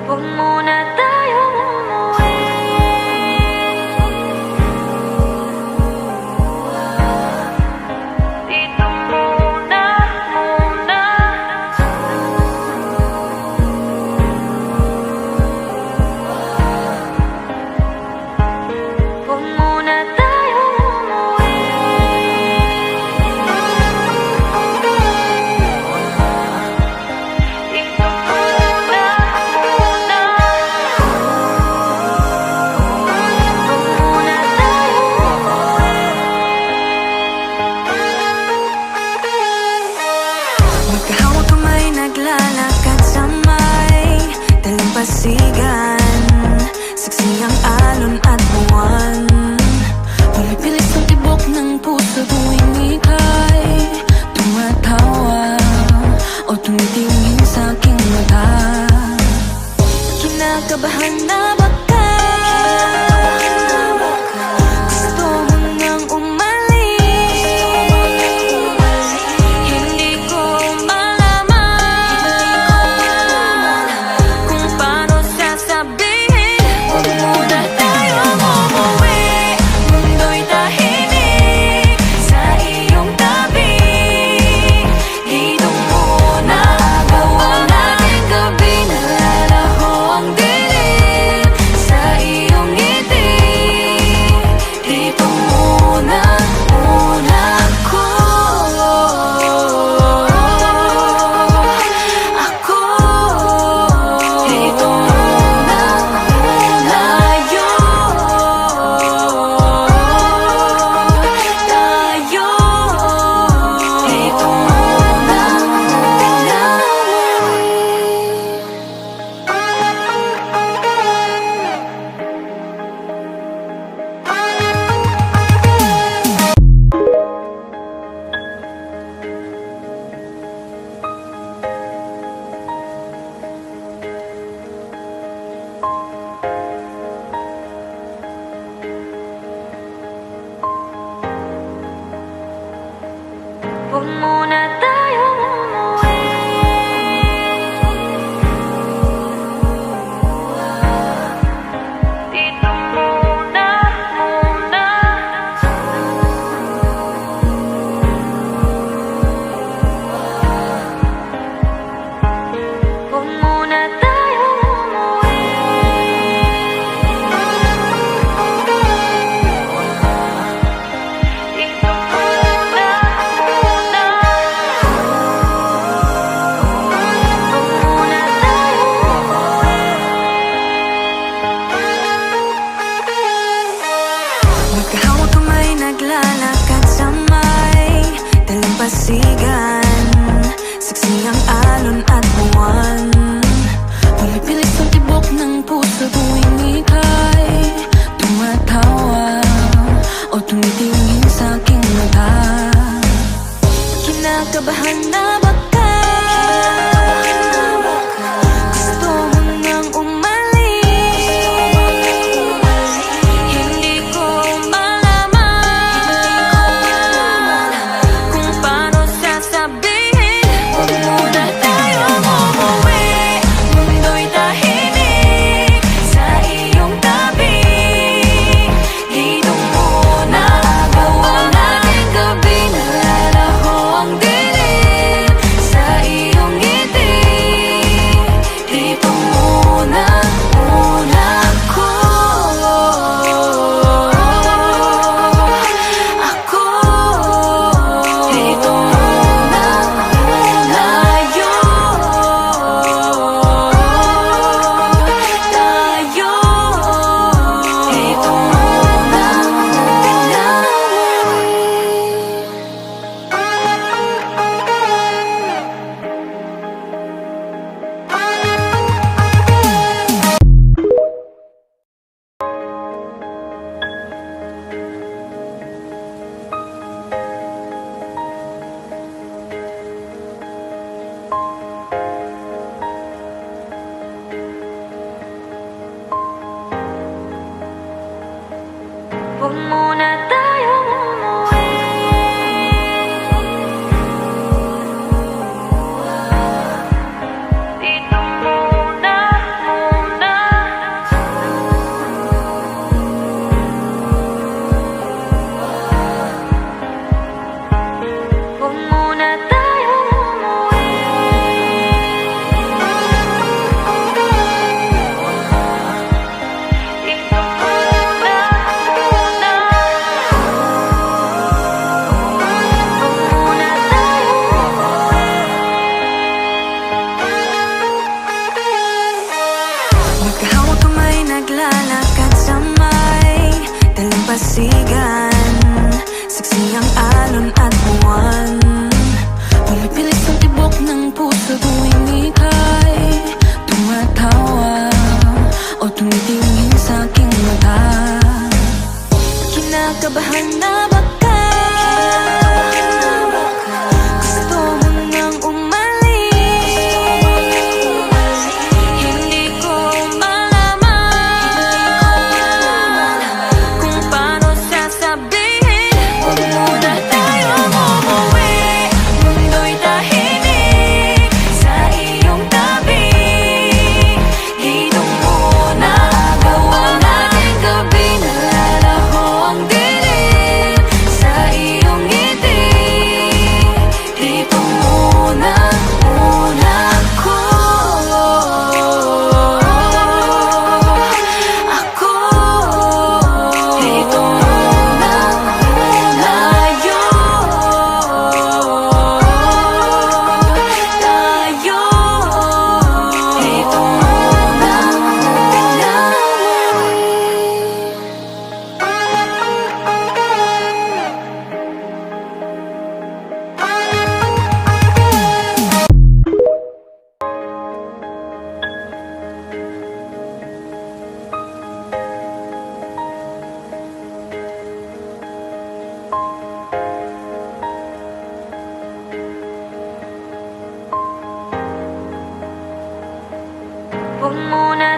Huwag muna tayong umuwi. Dito muna, muna. Huwag muna tayong umuwi. Dito muna, muna. Huwag muna tayong umuwi. Magkahawak kamay, naglalakad sa may dalampasigan. Saksi ang alon at buwan. Palipilis ang tibok ng puso tuwing ika'y tumatawa o tumitingin sa aking mata. Kinakabahan na baka gusto mo nang umalis. Hindi ko malaman kung paano sasabihin. Huwag muna tayong umuwi. Mundo'y tahimik sa iyong tabi. Dito muna, gawa natin gabi. Nalalaho ang dilim lalakad sa may dalampasigan. Saksi ang alon at buwan. Pumipilis ang tibok ng puso tuwing ika'y tumatawa o tumitingin sa aking mata. Kinakabahan na baka gusto mo nang umalis. Hindi ko malaman kung paano sasabihin. Huwag muna tayong umuwi. Mundo'y tahimik sa iyong tabi. Dito muna gawa natin gabi. Nalalaho ang dilim sa iyong ngiti. Dito muna, muna ako. Dito muna, tayo. Tayo. Dito muna, huwag muna